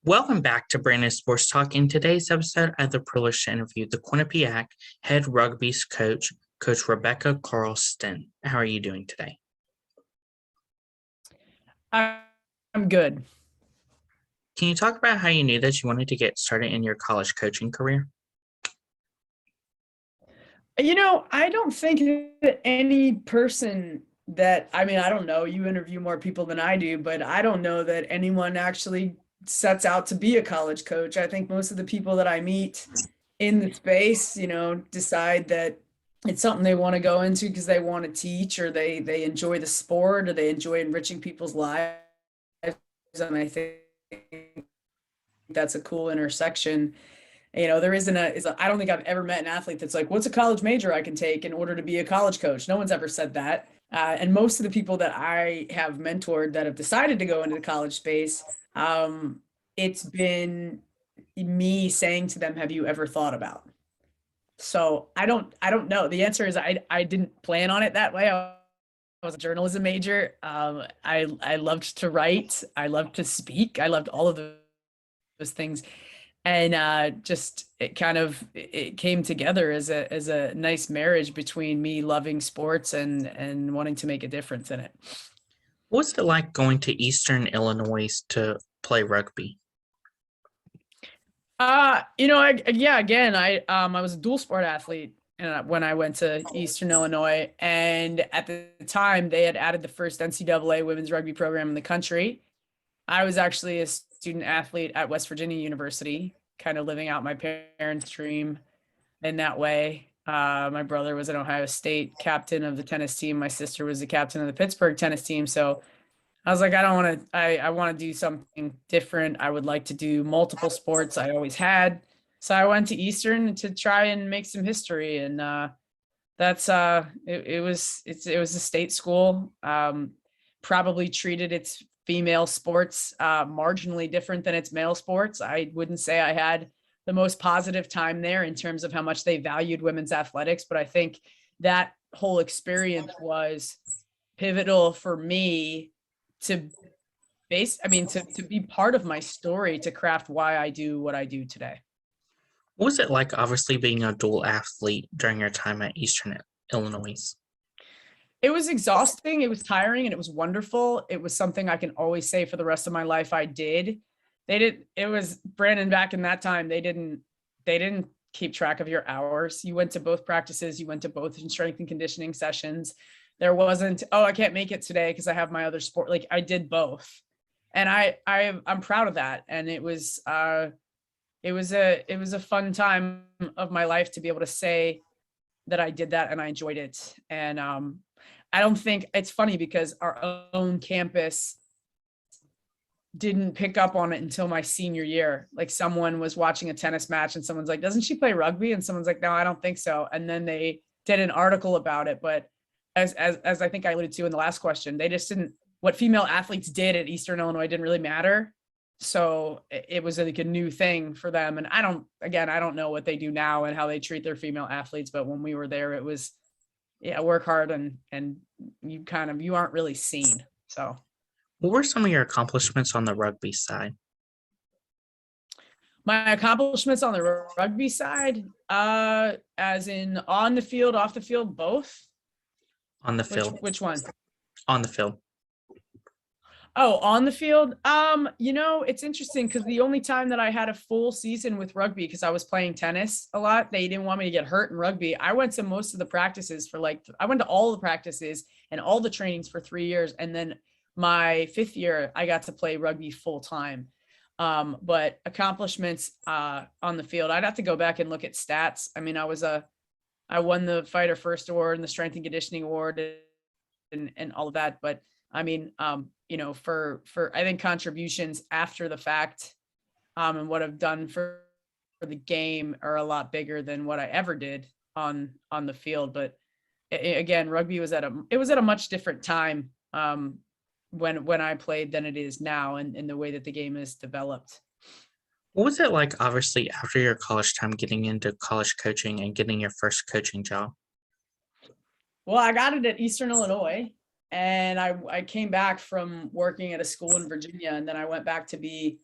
Welcome back to Brandon Sports Talk. In today's episode, I have the privilege to interview the Quinnipiac head rugby's coach, Coach Rebecca Carlson. How are you doing today? I'm good. Can you talk about how you knew that you wanted to get started in your college coaching career? I don't think that any person I don't know, you interview more people than I do, but I don't know that anyone actually sets out to be a college coach. I think most of the people that I meet in the space, decide that it's something they want to go into because they want to teach or they enjoy the sport or they enjoy enriching people's lives. And I think that's a cool intersection. There isn't I don't think I've ever met an athlete that's like, what's a college major I can take in order to be a college coach? No one's ever said that. And most of the people that I have mentored that have decided to go into the college space, it's been me saying to them, have you ever thought about? So I don't know. The answer is I didn't plan on it that way. I was a journalism major. I loved to write. I loved to speak. I loved all of those things. And just it came together as a nice marriage between me loving sports and wanting to make a difference in it. What's it like going to Eastern Illinois to play rugby? Again, I was a dual sport athlete when I went to Eastern Illinois, and at the time they had added the first NCAA women's rugby program in the country. I was actually a student athlete at West Virginia University, kind of living out my parents' dream in that way. My brother was an Ohio State captain of the tennis team. My sister was the captain of the Pittsburgh tennis team. So I was like, I want to do something different. I would like to do multiple sports. I always had. So I went to Eastern to try and make some history. And it was a state school. Probably treated its female sports marginally different than its male sports. I wouldn't say I had the most positive time there in terms of how much they valued women's athletics, but I think that whole experience was pivotal for me to be part of my story, to craft why I do what I do today. What was it like, obviously, being a dual athlete during your time at Eastern Illinois? It was exhausting. It was tiring, and it was wonderful. It was something I can always say for the rest of my life I did. It was Brandon back in that time. They didn't keep track of your hours. You went to both practices. You went to both strength and conditioning sessions. There wasn't, oh, I can't make it today because I have my other sport. Like, I did both. And I'm proud of that. And it was a fun time of my life to be able to say that I did that and I enjoyed it. And I don't think, it's funny because our own campus didn't pick up on it until my senior year. Like, someone was watching a tennis match and someone's like, doesn't she play rugby? And someone's like, no, I don't think so. And then they did an article about it. But as I think I alluded to in the last question, they just didn't, what female athletes did at Eastern Illinois didn't really matter. So it was like a new thing for them. And I don't know what they do now and how they treat their female athletes. But when we were there, it was, yeah, work hard and you aren't really seen. So What were some of your accomplishments on the rugby side? my accomplishments on the rugby side, as in on the field, off the field, both. On the field. Which one? On the field. Oh, on the field. It's interesting because the only time that I had a full season with rugby, because I was playing tennis a lot, they didn't want me to get hurt in rugby. I went to most of the practices I went to all the practices and all the trainings for 3 years. And then my 5th year, I got to play rugby full time. But accomplishments on the field, I'd have to go back and look at stats. I mean, I won the Fighter First Award and the Strength and Conditioning Award and all of that. But I mean, for I think contributions after the fact, and what I've done for the game are a lot bigger than what I ever did on the field. But again, rugby was at a much different time when I played than it is now, and in the way that the game is developed. What was it like, obviously, after your college time, getting into college coaching and getting your first coaching job? Well, I got it at Eastern Illinois. And I came back from working at a school in Virginia, and then I went back to be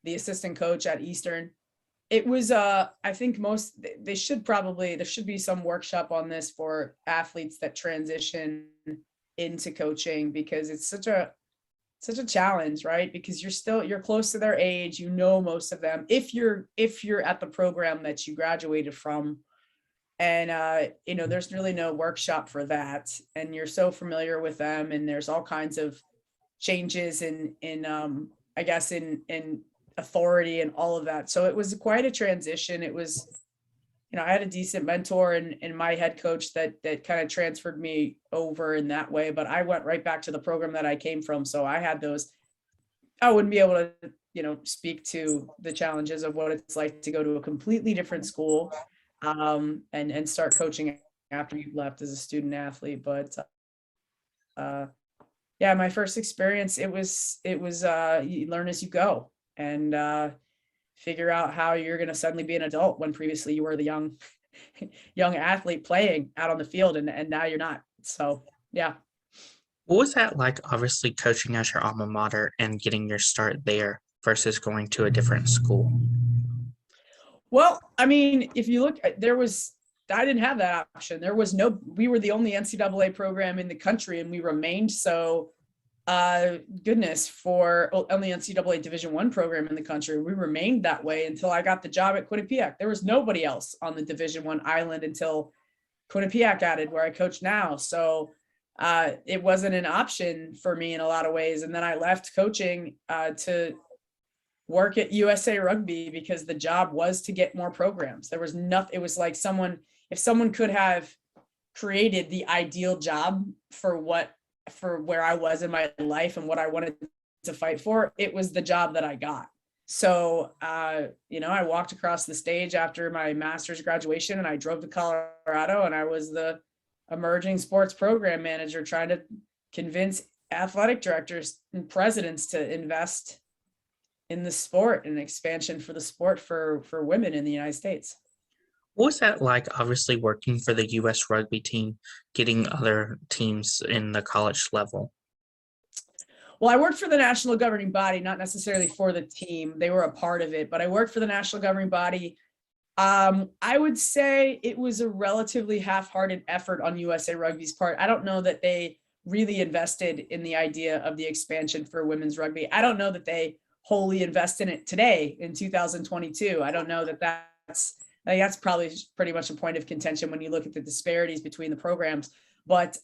the assistant coach at Eastern. It was I think there should be some workshop on this for athletes that transition into coaching, because it's such a challenge, right? Because you're close to their age, most of them, if you're at the program that you graduated from. And there's really no workshop for that, and you're so familiar with them, and there's all kinds of changes in I guess in authority and all of that. So it was quite a transition. It was, I had a decent mentor and my head coach that kind of transferred me over in that way, but I went right back to the program that I came from. So I wouldn't be able to, speak to the challenges of what it's like to go to a completely different school, and start coaching after you've left as a student athlete. But yeah, my first experience, it was you learn as you go, and figure out how you're going to suddenly be an adult when previously you were the young athlete playing out on the field, and now you're not. So yeah. What was that like, obviously coaching at your alma mater and getting your start there versus going to a different school? Well, I mean, if you look, I didn't have that option. We were the only NCAA program in the country, and we remained so. Goodness, for only NCAA Division I program in the country, we remained that way until I got the job at Quinnipiac. There was nobody else on the Division I island until Quinnipiac added, where I coach now. So it wasn't an option for me in a lot of ways. And then I left coaching to work at USA Rugby, because the job was to get more programs. There was nothing. It was like if someone could have created the ideal job for where I was in my life and what I wanted to fight for, it was the job that I got. So, I walked across the stage after my master's graduation, and I drove to Colorado, and I was the emerging sports program manager, trying to convince athletic directors and presidents to invest in the sport and expansion for the sport for women in the United States. What was that like, obviously working for the US Rugby team, getting other teams in the college level? Well, I worked for the national governing body, not necessarily for the team. They were a part of it, but I worked for the national governing body. I would say it was a relatively half-hearted effort on USA Rugby's part. I don't know that they really invested in the idea of the expansion for women's rugby. I don't know that they wholly invest in it today in 2022. I don't know that that's probably pretty much a point of contention when you look at the disparities between the programs. But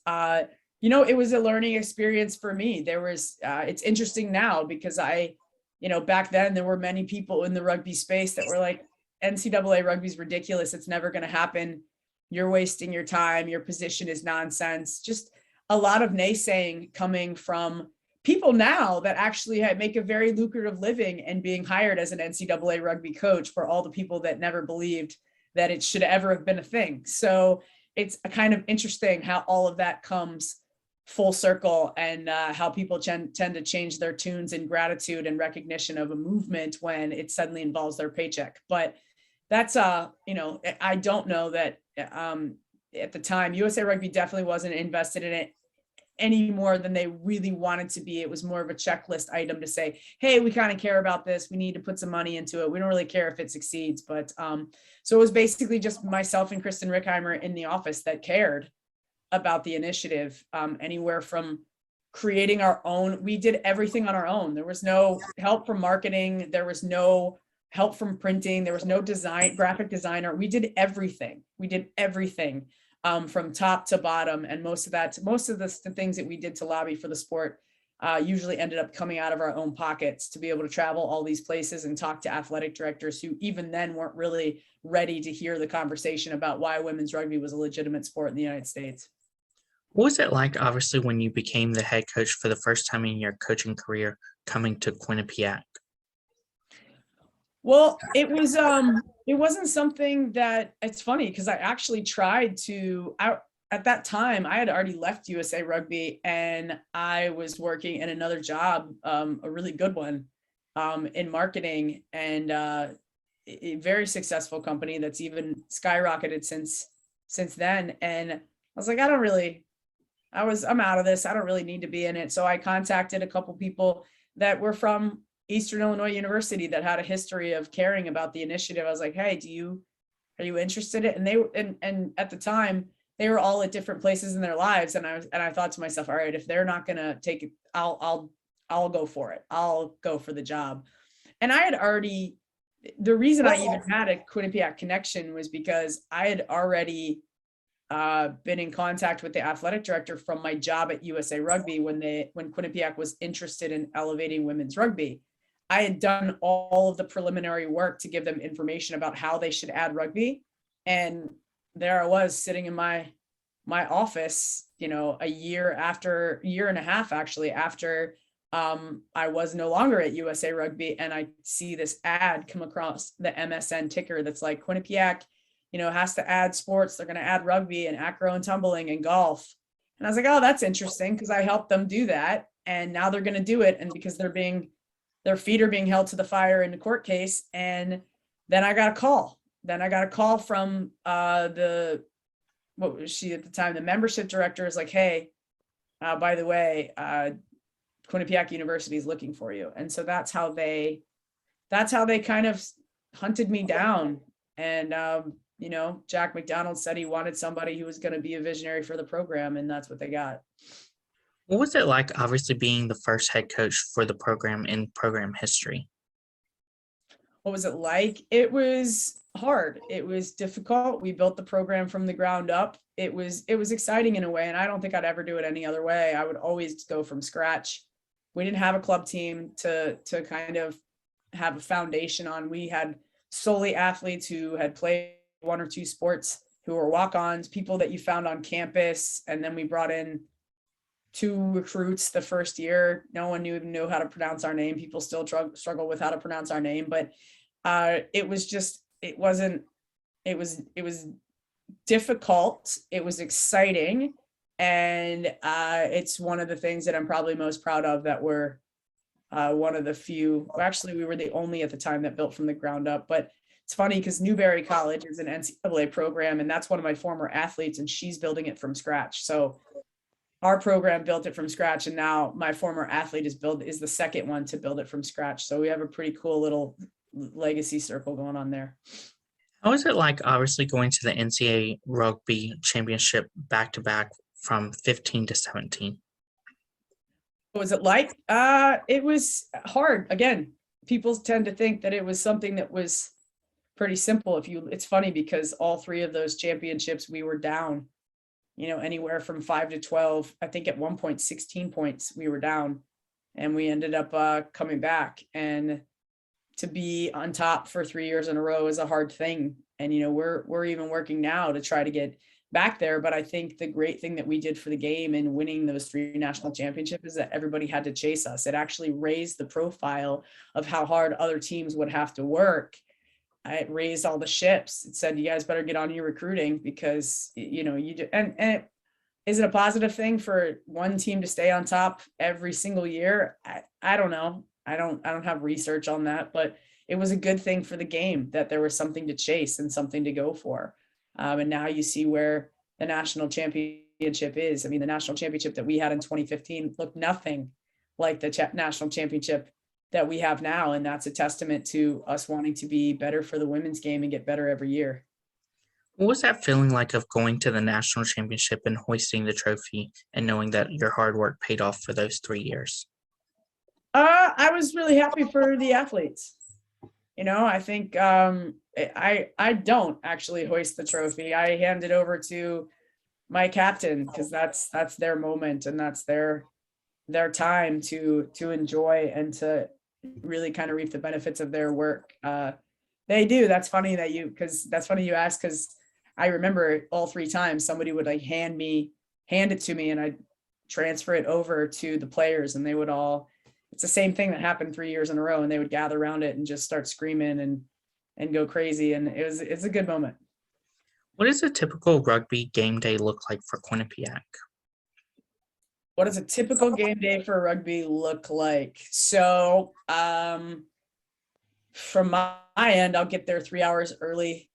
it was a learning experience for me. It's interesting now, because back then there were many people in the rugby space that were like, NCAA rugby is ridiculous. It's never going to happen. You're wasting your time. Your position is nonsense. Just a lot of naysaying coming from people now that actually make a very lucrative living and being hired as an NCAA rugby coach, for all the people that never believed that it should ever have been a thing. So it's a kind of interesting how all of that comes full circle, and how people tend to change their tunes in gratitude and recognition of a movement when it suddenly involves their paycheck. But that's I don't know that at the time USA Rugby definitely wasn't invested in it any more than they really wanted to be. It was more of a checklist item to say, hey, we kind of care about this. We need to put some money into it. We don't really care if it succeeds. But so it was basically just myself and Kristen Rickheimer in the office that cared about the initiative, anywhere from creating our own. We did everything on our own. There was no help from marketing. There was no help from printing. There was no graphic designer. We did everything. From top to bottom. And most of the things that we did to lobby for the sport usually ended up coming out of our own pockets, to be able to travel all these places and talk to athletic directors who even then weren't really ready to hear the conversation about why women's rugby was a legitimate sport in the United States. What was it like, obviously, when you became the head coach for the first time in your coaching career, coming to Quinnipiac? Well, it wasn't something that, it's funny, because I actually tried to, at that time, I had already left USA Rugby, and I was working in another job, a really good one, in marketing, and a very successful company that's even skyrocketed since then. And I was like, I'm out of this. I don't really need to be in it. So I contacted a couple people that were from Eastern Illinois University that had a history of caring about the initiative. I was like, hey, are you interested in it? And and at the time they were all at different places in their lives. And I thought to myself, all right, if they're not going to take it, I'll go for it. I'll go for the job. And I had already, the reason I even had a Quinnipiac connection was because I had already been in contact with the athletic director from my job at USA Rugby when Quinnipiac was interested in elevating women's rugby. I had done all of the preliminary work to give them information about how they should add rugby. And there I was sitting in my office, a year and a half actually after I was no longer at USA Rugby, and I see this ad come across the MSN ticker that's like Quinnipiac, has to add sports. They're going to add rugby and acro and tumbling and golf. And I was like, oh, that's interesting, because I helped them do that, and now they're going to do it. And because their feet are being held to the fire in the court case. And then I got a call. From what was she at the time? The membership director is like, hey, by the way, Quinnipiac University is looking for you. And so that's how they kind of hunted me down. And, Jack McDonald said he wanted somebody who was going to be a visionary for the program, and that's what they got. What was it like, obviously, being the first head coach for the program in program history? What was it like? It was hard. It was difficult. We built the program from the ground up. It was exciting in a way, and I don't think I'd ever do it any other way. I would always go from scratch. We didn't have a club team to kind of have a foundation on. We had solely athletes who had played one or two sports, who were walk-ons, people that you found on campus. And then we brought in 2 recruits the first year. No one even knew how to pronounce our name. People still struggle with how to pronounce our name, but it was difficult. It was exciting. And it's one of the things that I'm probably most proud of, that we're one of the few, actually we were the only at the time that built from the ground up. But it's funny because Newberry College is an NCAA program, and that's one of my former athletes, and she's building it from scratch. So our program built it from scratch, and now my former athlete is the second one to build it from scratch. So we have a pretty cool little legacy circle going on there. How was it like, obviously, going to the NCAA Rugby Championship back-to-back from 15 to 17? What was it like? It was hard. Again, people tend to think that it was something that was pretty simple. It's funny because all 3 of those championships we were down, anywhere from 5 to 12. I think at one point 16 points we were down, and we ended up coming back. And to be on top for 3 years in a row is a hard thing. And we're even working now to try to get back there. But I think the great thing that we did for the game in winning those 3 national championships is that everybody had to chase us. It actually raised the profile of how hard other teams would have to work. It raised all the ships. It said, you guys better get on your recruiting, because and is it a positive thing for one team to stay on top every single year? I don't know. I don't have research on that, but it was a good thing for the game that there was something to chase and something to go for. And now you see where the national championship is. I mean, the national championship that we had in 2015 looked nothing like the national championship that we have now. And that's a testament to us wanting to be better for the women's game and get better every year. What was that feeling like, of going to the national championship and hoisting the trophy and knowing that your hard work paid off for those 3 years? I was really happy for the athletes. I think I don't actually hoist the trophy. I hand it over to my captain, because that's their moment, and that's their time to enjoy and to really kind of reap the benefits of their work. They do. That's funny you ask, because I remember all 3 times somebody would hand it to me, and I'd transfer it over to the players, and they would all, it's the same thing that happened 3 years in a row, and they would gather around it and just start screaming and go crazy. And it's a good moment. What does a typical rugby game day look like for Quinnipiac? What does a typical game day for rugby look like? So from my end, I'll get there 3 hours early,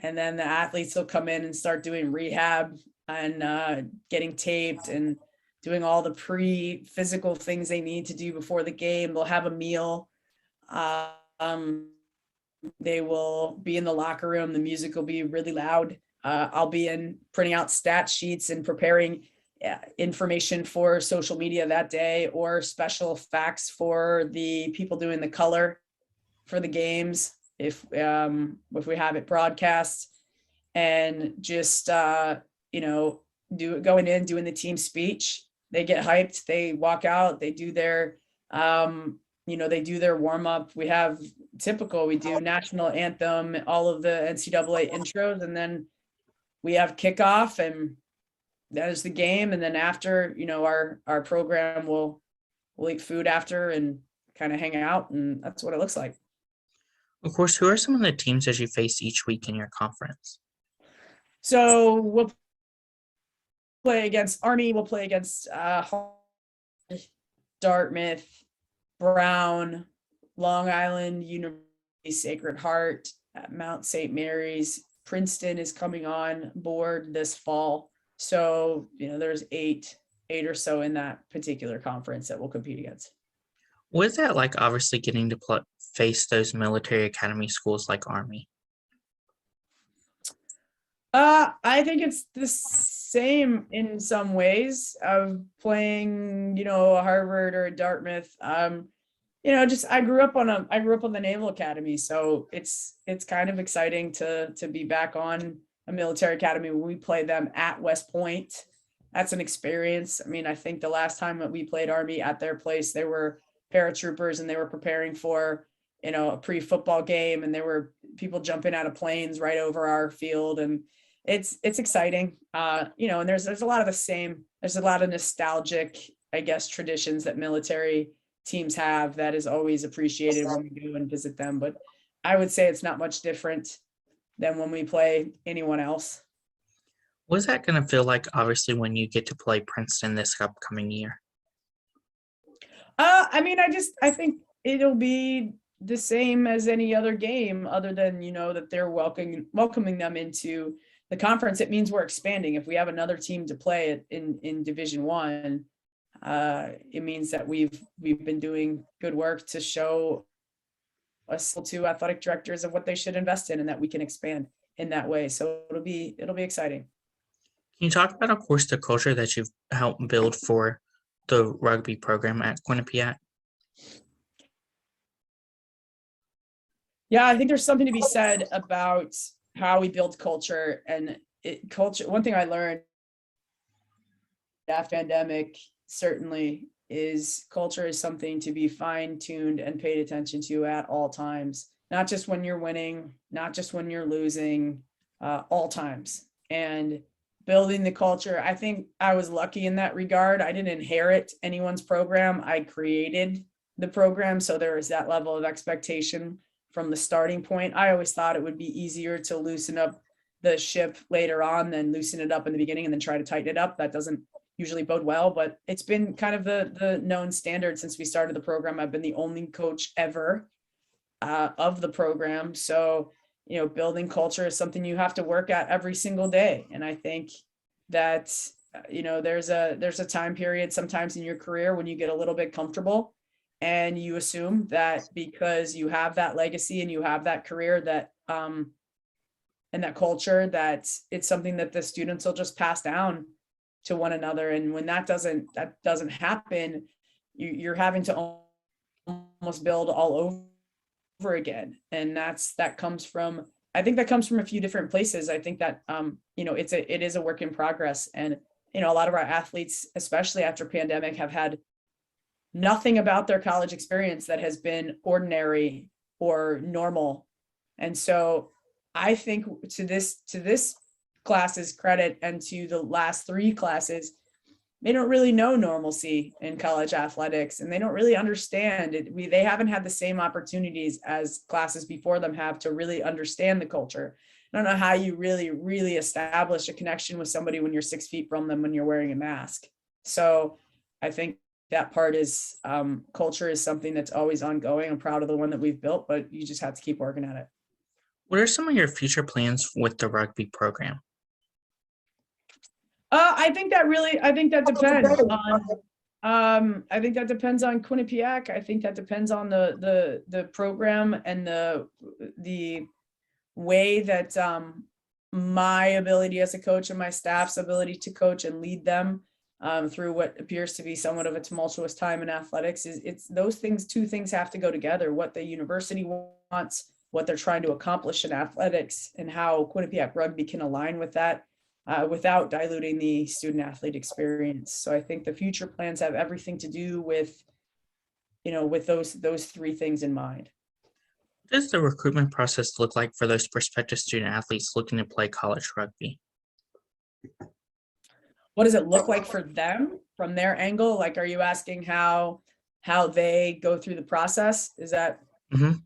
and then the athletes will come in and start doing rehab and getting taped and doing all the pre-physical things they need to do before the game. They'll have a meal. Um, they will be in the locker room. The music will be really loud. I'll be in printing out stat sheets and preparing information for social media that day, or special facts for the people doing the color for the games if we have it broadcast, and just going in, doing the team speech. They get hyped, they walk out, they do their they do their warm up. We do national anthem, all of the NCAA intros, and then we have kickoff, and that is the game. And then after, our program we'll eat food after and kind of hang out, and that's what it looks like. Of course, who are some of the teams that you face each week in your conference? So we'll play against Army, we'll play against Dartmouth, Brown, Long Island University, Sacred Heart, Mount St. Mary's. Princeton is coming on board this fall. So, there's eight or so in that particular conference that we'll compete against. What is that like, obviously, getting to face those military academy schools like Army? I think it's the same in some ways of playing, a Harvard or a Dartmouth. I grew up on the Naval Academy, so it's kind of exciting to be back on a military academy when we play them at West Point. That's an experience. I mean, I think the last time that we played Army at their place, they were paratroopers and they were preparing for, a pre-football game, and there were people jumping out of planes right over our field, and it's exciting. And there's a lot of nostalgic, I guess, traditions that military teams have that is always appreciated when we go and visit them. But I would say it's not much different than when we play anyone else. What's that going to feel like, obviously, when you get to play Princeton this upcoming year? I think it'll be the same as any other game, other than, that they're welcoming them into the conference. It means we're expanding. If we have another team to play in Division I, it means that we've been doing good work to show us to athletic directors of what they should invest in, and that we can expand in that way. So it'll be exciting. Can you talk about, of course, the culture that you've helped build for the rugby program at Quinnipiac? Yeah, I think there's something to be said about how we build culture. And one thing I learned after pandemic certainly is culture is something to be fine-tuned and paid attention to at all times, not just when you're winning, not just when you're losing, all times. And building the culture, I think I was lucky in that regard. I didn't inherit anyone's program. I created the program. So there is that level of expectation from the starting point. I always thought it would be easier to loosen up the ship later on than loosen it up in the beginning and then try to tighten it up. That doesn't usually bode well, but it's been kind of the known standard since we started the program. I've been the only coach ever of the program. So, building culture is something you have to work at every single day. And I think that, there's a time period sometimes in your career when you get a little bit comfortable and you assume that because you have that legacy and you have that career that, and that culture, that it's something that the students will just pass down to one another. And when that doesn't happen, you're having to almost build all over again. And that comes from a few different places. I think that, it is a work in progress. And, a lot of our athletes, especially after pandemic, have had nothing about their college experience that has been ordinary or normal. And so I think to this class's credit, and to the last three classes, they don't really know normalcy in college athletics, and they don't really understand it. They haven't had the same opportunities as classes before them have to really understand the culture. I don't know how you really, really establish a connection with somebody when you're 6 feet from them, when you're wearing a mask. So I think that part is culture is something that's always ongoing. I'm proud of the one that we've built, but you just have to keep working at it. What are some of your future plans with the rugby program? I think that depends on I think that depends on Quinnipiac. I think that depends on the program and the way that my ability as a coach and my staff's ability to coach and lead them through what appears to be somewhat of a tumultuous time in athletics is it's those things, two things have to go together. What the university wants, what they're trying to accomplish in athletics, and how Quinnipiac Rugby can align with that without diluting the student athlete experience. So I think the future plans have everything to do with, with those three things in mind. What does the recruitment process look like for those prospective student athletes looking to play college rugby? What does it look like for them from their angle? Like, are you asking how they go through the process? Is that? Mhm.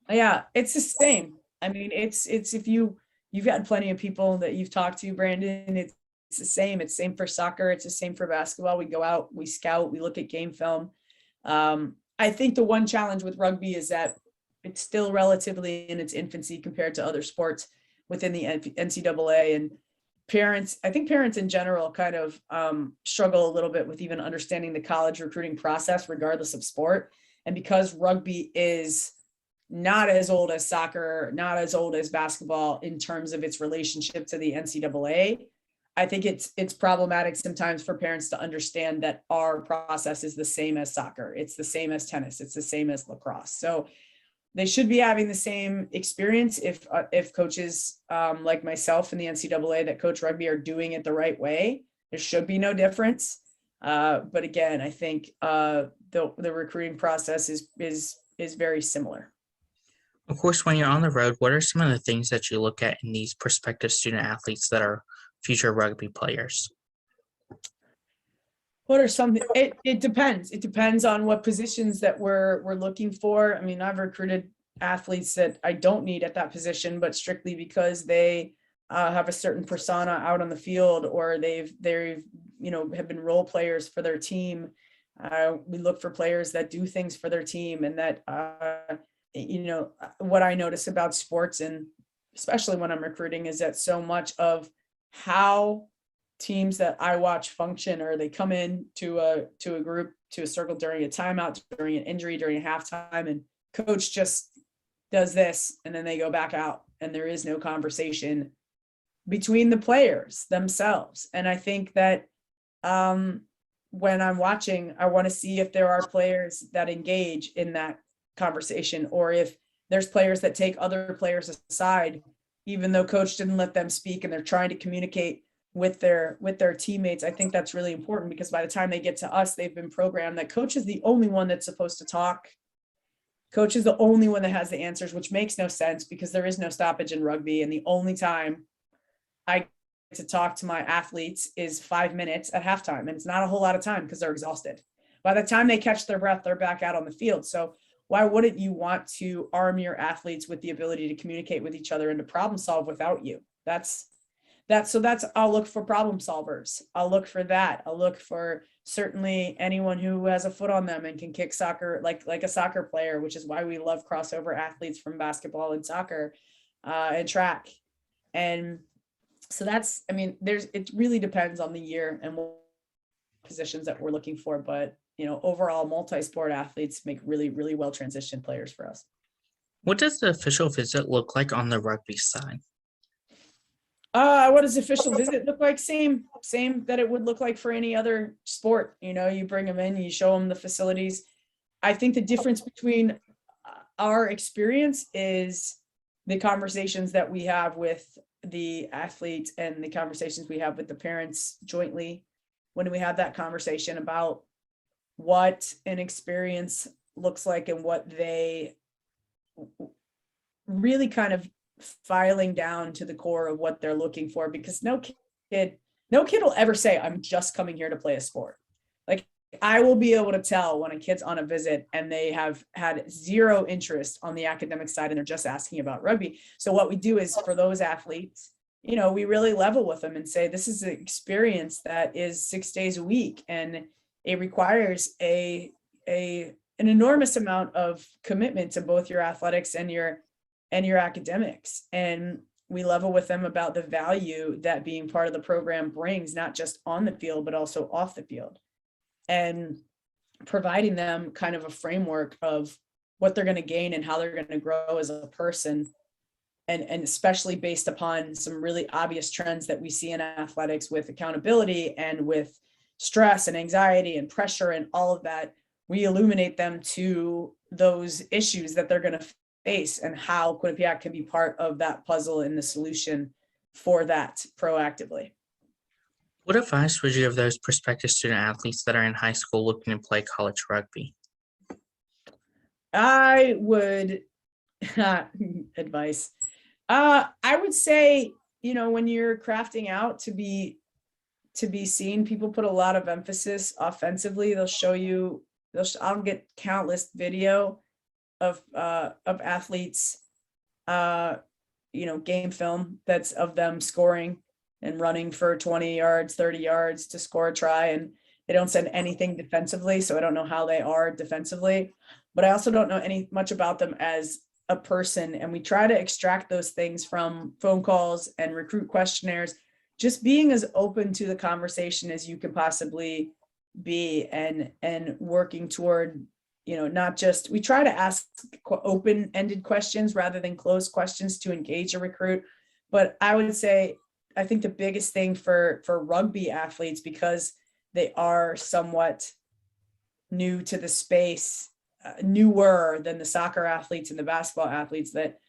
Yeah, it's the same. I mean, it's if you've had plenty of people that you've talked to, Brandon, it's the same. It's same for soccer. It's the same for basketball. We go out, we scout, we look at game film. I think the one challenge with rugby is that it's still relatively in its infancy compared to other sports within the NCAA, and I think parents in general kind of struggle a little bit with even understanding the college recruiting process, regardless of sport. And because rugby is not as old as soccer, not as old as basketball in terms of its relationship to the NCAA, I think it's problematic sometimes for parents to understand that our process is the same as soccer. It's the same as tennis. It's the same as lacrosse. So they should be having the same experience if coaches like myself in the NCAA that coach rugby are doing it the right way. There should be no difference. But again, I think the recruiting process is very similar. Of course, when you're on the road, what are some of the things that you look at in these prospective student athletes that are future rugby players? What are some? It depends. It depends on what positions that we're looking for. I mean, I've recruited athletes that I don't need at that position, but strictly because they have a certain persona out on the field, or they've have been role players for their team. We look for players that do things for their team, and that what I notice about sports, and especially when I'm recruiting, is that so much of how teams that I watch function, or they come in to a group, to a circle during a timeout, during an injury, during a halftime, and coach just does this, and then they go back out, and there is no conversation between the players themselves. And I think that when I'm watching, I want to see if there are players that engage in that conversation, or if there's players that take other players aside, even though coach didn't let them speak, and they're trying to communicate with their teammates. I think that's really important, because by the time they get to us, they've been programmed that coach is the only one that's supposed to talk. Coach is the only one that has the answers, which makes no sense, because there is no stoppage in rugby. And the only time I get to talk to my athletes is 5 minutes at halftime. And it's not a whole lot of time, because they're exhausted. By the time they catch their breath, they're back out on the field. So why wouldn't you want to arm your athletes with the ability to communicate with each other and to problem solve without you? I'll look for problem solvers. I'll look for that. I'll look for certainly anyone who has a foot on them and can kick soccer, like a soccer player, which is why we love crossover athletes from basketball and soccer and track. And so it really depends on the year and what positions that we're looking for. But, overall multi-sport athletes make really, really well transitioned players for us. What does the official visit look like on the rugby side? What does official visit look like? Same that it would look like for any other sport. You bring them in, you show them the facilities. I think the difference between our experience is the conversations that we have with the athletes and the conversations we have with the parents jointly, when we have that conversation about what an experience looks like and what they really kind of filing down to the core of what they're looking for, because no kid will ever say, I'm just coming here to play a sport. Like, I will be able to tell when a kid's on a visit and they have had zero interest on the academic side and they're just asking about rugby. So what we do is, for those athletes, we really level with them and say, this is an experience that is 6 days a week, and it requires an enormous amount of commitment to both your athletics and your academics. And we level with them about the value that being part of the program brings, not just on the field, but also off the field. and providing them kind of a framework of what they're going to gain and how they're going to grow as a person. And especially based upon some really obvious trends that we see in athletics with accountability and with stress and anxiety and pressure and all of that, we illuminate them to those issues that they're going to face and how Quinnipiac can be part of that puzzle and the solution for that proactively. What advice would you give those prospective student athletes that are in high school looking to play college rugby? I would advice. I would say, when you're crafting out to be seen, people put a lot of emphasis offensively. They'll show you, I'll get countless video of athletes, game film that's of them scoring and running for 20 yards, 30 yards to score a try. And they don't send anything defensively. So I don't know how they are defensively, but I also don't know much about them as a person. And we try to extract those things from phone calls and recruit questionnaires, just being as open to the conversation as you can possibly be, and working toward, not just, we try to ask open-ended questions rather than closed questions to engage a recruit. But I would say, I think the biggest thing for rugby athletes, because they are somewhat new to the space, newer than the soccer athletes and the basketball athletes, that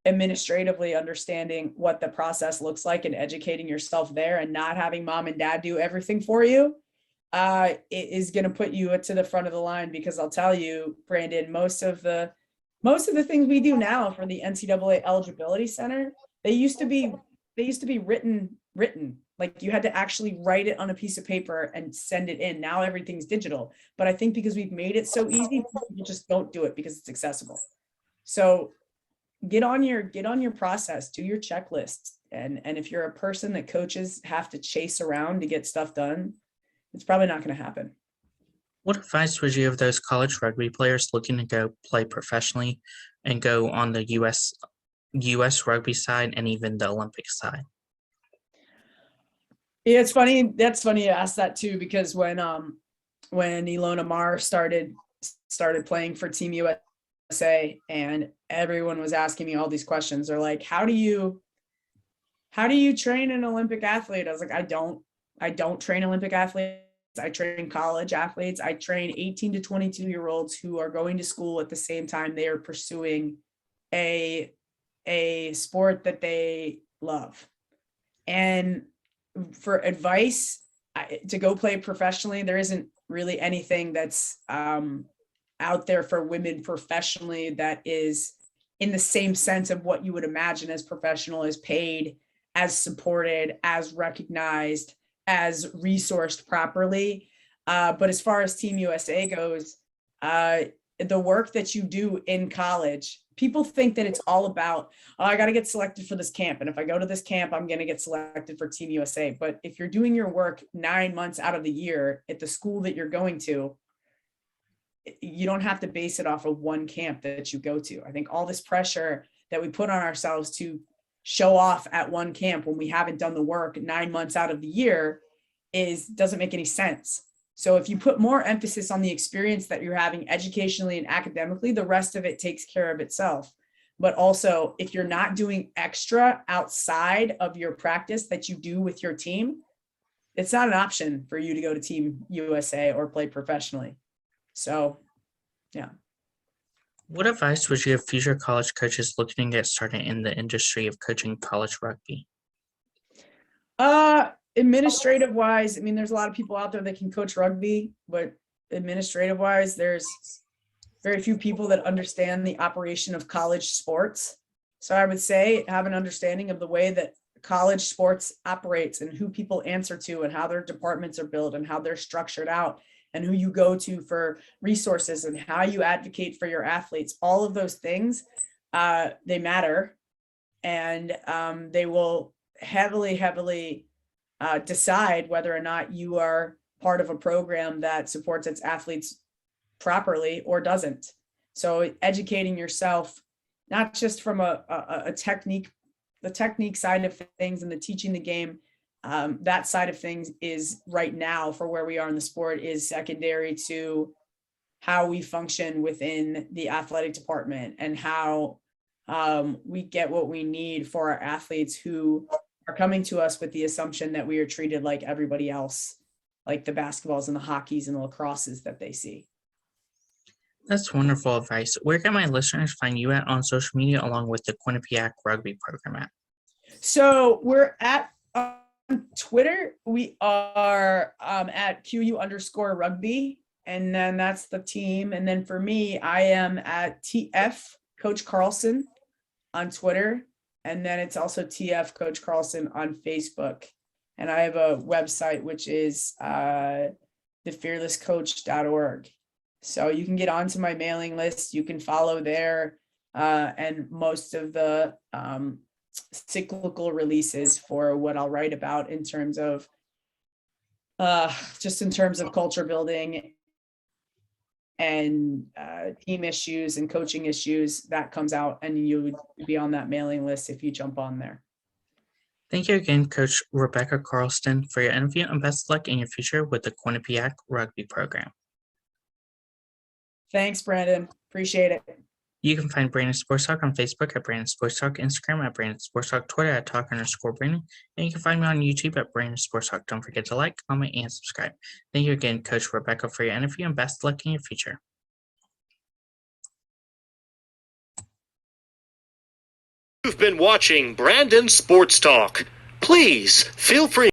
administratively understanding what the process looks like and educating yourself there and not having mom and dad do everything for you, it is going to put you to the front of the line. Because I'll tell you, Brandon, most of the things we do now for the NCAA Eligibility Center, they used to be written, like you had to actually write it on a piece of paper and send it in. Now everything's digital. But I think because we've made it so easy, people just don't do it because it's accessible. So get on your process, do your checklists. And if you're a person that coaches have to chase around to get stuff done, it's probably not going to happen. What advice would you give those college rugby players looking to go play professionally and go on the US rugby side and even the Olympic side? Yeah, it's funny. That's funny you asked that too, because when Ilona Mar started playing for Team USA, and everyone was asking me all these questions. They're like, how do you train an Olympic athlete? I was like, I don't train Olympic athletes. I train college athletes. I train 18 to 22-year-olds who are going to school at the same time they are pursuing a sport that they love. And for advice to go play professionally, there isn't really anything that's out there for women professionally that is in the same sense of what you would imagine as professional, as paid, as supported, as recognized, as resourced properly. But as far as Team USA goes, the work that you do in college, people think that it's all about, oh, I got to get selected for this camp. And if I go to this camp, I'm going to get selected for Team USA. But if you're doing your work 9 months out of the year at the school that you're going to, you don't have to base it off of one camp that you go to. I think all this pressure that we put on ourselves to show off at one camp when we haven't done the work 9 months out of the year doesn't make any sense. So if you put more emphasis on the experience that you're having educationally and academically, the rest of it takes care of itself. But also, if you're not doing extra outside of your practice that you do with your team, it's not an option for you to go to Team USA or play professionally. So, yeah. What advice would you give future college coaches looking to get started in the industry of coaching college rugby? Administrative wise, I mean, there's a lot of people out there that can coach rugby, but administrative wise, there's very few people that understand the operation of college sports. So I would say have an understanding of the way that college sports operates and who people answer to and how their departments are built and how they're structured out and who you go to for resources and how you advocate for your athletes. All of those things, they matter, and they will heavily decide whether or not you are part of a program that supports its athletes properly or doesn't. So educating yourself, not just from a technique, the technique side of things and the teaching the game that side of things is right now, for where we are in the sport, is secondary to how we function within the athletic department and how we get what we need for our athletes who are coming to us with the assumption that we are treated like everybody else, like the basketballs and the hockeys and the lacrosses that they see. That's wonderful advice. Where can my listeners find you at on social media along with the Quinnipiac Rugby program at? So we're at on Twitter. We are at QU_rugby, and then that's the team. And then for me, I am at TF Coach Carlson on Twitter. And then it's also TF Coach Carlson on Facebook. And I have a website, which is thefearlesscoach.org. So you can get onto my mailing list. You can follow there. And most of the cyclical releases for what I'll write about in terms of just in terms of culture building and team issues and coaching issues, that comes out, and you would be on that mailing list if you jump on there. Thank you again, Coach Rebecca Carlson, for your interview, and best of luck in your future with the Quinnipiac Rugby program. Thanks, Brandon. Appreciate it. You can find Brandon Sports Talk on Facebook at Brandon Sports Talk, Instagram at Brandon Sports Talk, Twitter at Talk_Brandon, and you can find me on YouTube at Brandon Sports Talk. Don't forget to like, comment, and subscribe. Thank you again, Coach Rebecca, for your interview, and best of luck in your future. You've been watching Brandon Sports Talk. Please feel free